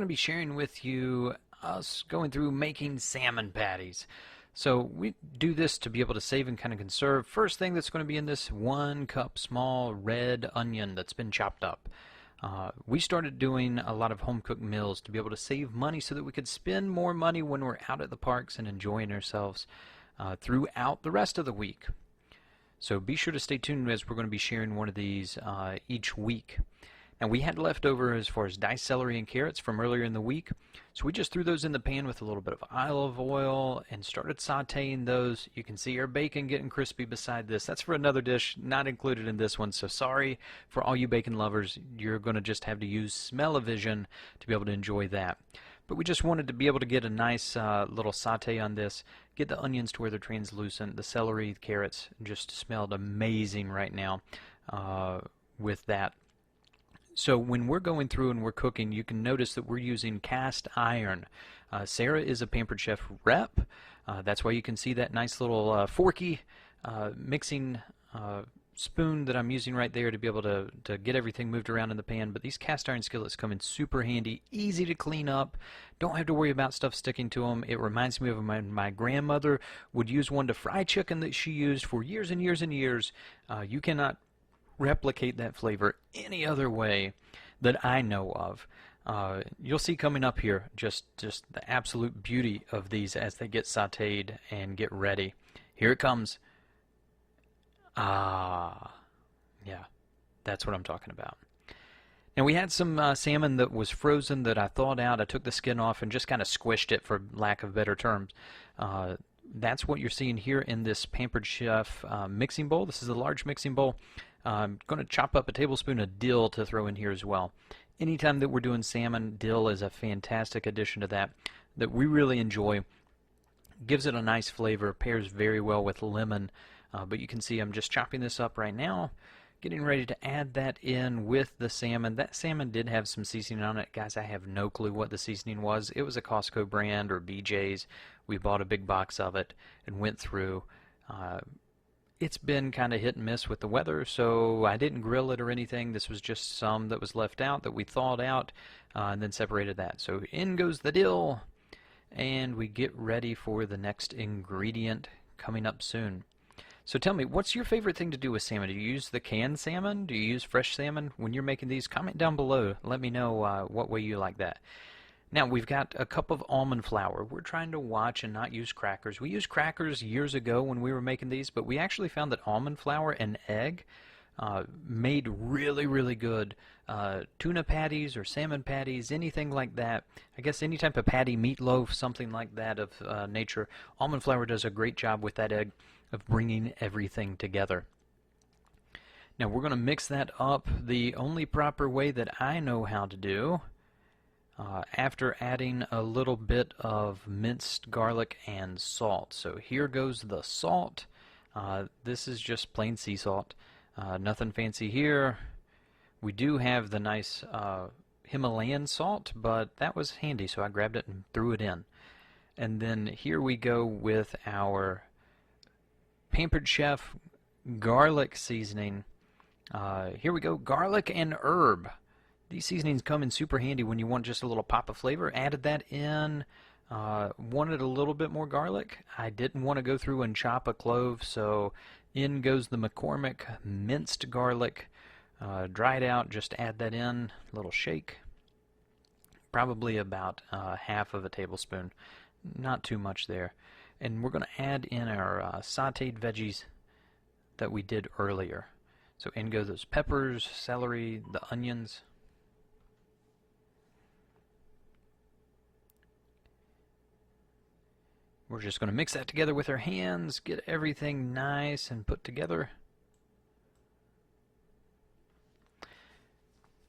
to be sharing with you us going through making salmon patties. So we do this to be able to save and kind of conserve. First thing that's going to be in this 1 cup small red onion that's been chopped up. We started doing a lot of home-cooked meals to be able to save money so that we could spend more money when we're out at the parks and enjoying ourselves throughout the rest of the week. So be sure to stay tuned as we're going to be sharing one of these each week. Now we had leftover as far as diced celery and carrots from earlier in the week, so we just threw those in the pan with a little bit of olive oil and started sauteing those. You can see our bacon getting crispy beside this. That's for another dish, not included in this one, so sorry for all you bacon lovers. You're going to just have to use smell-o-vision to be able to enjoy that. But we just wanted to be able to get a nice little saute on this, get the onions to where they're translucent. The celery, the carrots just smelled amazing right now with that. So when we're going through and we're cooking, you can notice that we're using cast iron. Sarah is a Pampered Chef rep. That's why you can see that nice little forky mixing spoon that I'm using right there to be able to get everything moved around in the pan. But these cast iron skillets come in super handy, easy to clean up, don't have to worry about stuff sticking to them. It reminds me of my grandmother would use one to fry chicken that she used for years and years and years. You cannot replicate that flavor any other way that I know of. You'll see coming up here just the absolute beauty of these as they get sauteed and get ready. Here it comes. Yeah, that's what I'm talking about. Now we had some salmon that was frozen that I thawed out. I took the skin off and just kind of squished it, for lack of better terms. That's what you're seeing here in this Pampered Chef mixing bowl. This is a large mixing bowl. I'm going to chop up a tablespoon of dill to throw in here as well. Anytime that we're doing salmon, dill is a fantastic addition to that we really enjoy. Gives it a nice flavor, pairs very well with lemon. But you can see I'm just chopping this up right now, getting ready to add that in with the salmon. That salmon did have some seasoning on it. Guys, I have no clue what the seasoning was. It was a Costco brand or BJ's. We bought a big box of it and went through. It's been kind of hit and miss with the weather, so I didn't grill it or anything. This was just some that was left out that we thawed out and then separated that. So in goes the dill, and we get ready for the next ingredient coming up soon. So tell me, what's your favorite thing to do with salmon? Do you use the canned salmon? Do you use fresh salmon when you're making these? Comment down below. Let me know what way you like that. Now, we've got a cup of almond flour. We're trying to watch and not use crackers. We used crackers years ago when we were making these, but we actually found that almond flour and egg made really, really good tuna patties or salmon patties, anything like that. I guess any type of patty, meatloaf, something like that of nature. Almond flour does a great job with that egg of bringing everything together. Now, we're going to mix that up the only proper way that I know how to do. After adding a little bit of minced garlic and salt. So here goes the salt. This is just plain sea salt. Nothing fancy here. We do have the nice Himalayan salt, but that was handy, so I grabbed it and threw it in. And then here we go with our Pampered Chef garlic seasoning. Here we go, garlic and herb. These seasonings come in super handy when you want just a little pop of flavor. Added that in. Wanted a little bit more garlic. I didn't want to go through and chop a clove, so in goes the McCormick minced garlic. Dried out, just add that in. A little shake. Probably about half of a tablespoon. Not too much there. And we're going to add in our sauteed veggies that we did earlier. So in go those peppers, celery, the onions. We're just going to mix that together with our hands, get everything nice and put together.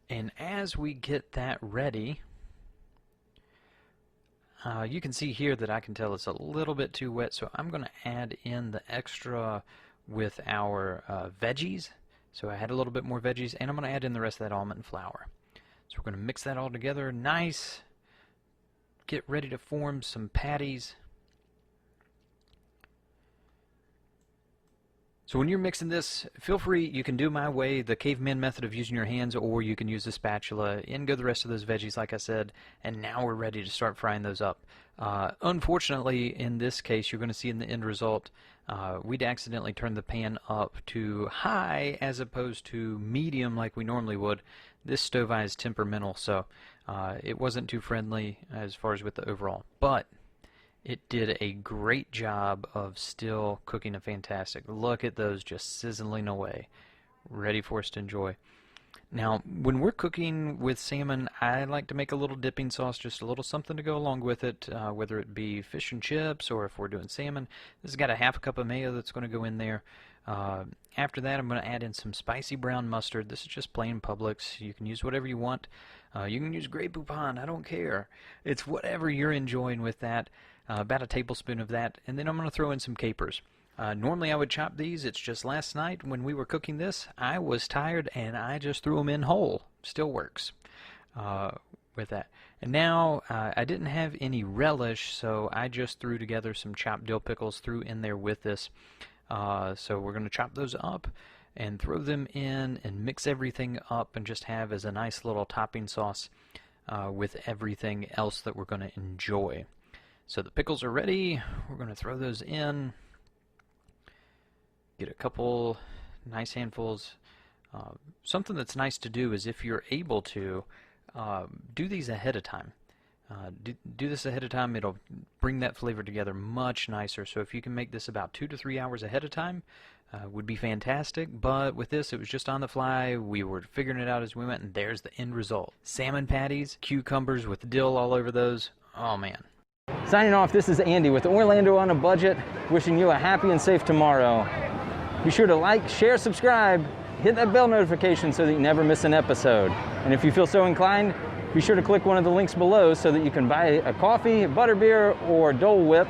And as we get that ready, you can see here that I can tell it's a little bit too wet, so I'm going to add in the extra with our veggies. So I had a little bit more veggies, and I'm going to add in the rest of that almond flour. So we're going to mix that all together nice, get ready to form some patties. So when you're mixing this, feel free, you can do my way, the caveman method of using your hands, or you can use the spatula. In go the rest of those veggies, like I said, and now we're ready to start frying those up. Unfortunately, in this case, you're going to see in the end result, we'd accidentally turned the pan up to high as opposed to medium like we normally would. This stove eye is temperamental, so it wasn't too friendly as far as with the overall. But it did a great job of still cooking a fantastic. Look at those just sizzling away, ready for us to enjoy. Now, when we're cooking with salmon, I like to make a little dipping sauce, just a little something to go along with it, whether it be fish and chips or if we're doing salmon. This has got a half a cup of mayo that's going to go in there. After that, I'm going to add in some spicy brown mustard. This is just plain Publix. You can use whatever you want. You can use Grey Poupon. I don't care. It's whatever you're enjoying with that. About a tablespoon of that. And then I'm going to throw in some capers. Normally I would chop these. It's just last night when we were cooking this, I was tired and I just threw them in whole. Still works with that. And now I didn't have any relish, so I just threw together some chopped dill pickles, threw in there with this. So we're going to chop those up and throw them in and mix everything up and just have as a nice little topping sauce with everything else that we're going to enjoy. So the pickles are ready. We're going to throw those in. Get a couple nice handfuls. Something that's nice to do is if you're able to, do these ahead of time. Do this ahead of time. It'll bring that flavor together much nicer. So if you can make this about 2 to 3 hours ahead of time, would be fantastic. But with this, it was just on the fly. We were figuring it out as we went, and there's the end result. Salmon patties, cucumbers with dill all over those. Oh man. Signing off, this is Andy with Orlando on a Budget, wishing you a happy and safe tomorrow. Be sure to like, share, subscribe, hit that bell notification so that you never miss an episode. And if you feel so inclined, be sure to click one of the links below so that you can buy a coffee, butterbeer, or Dole Whip.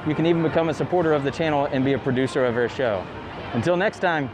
You can even become a supporter of the channel and be a producer of our show. Until next time.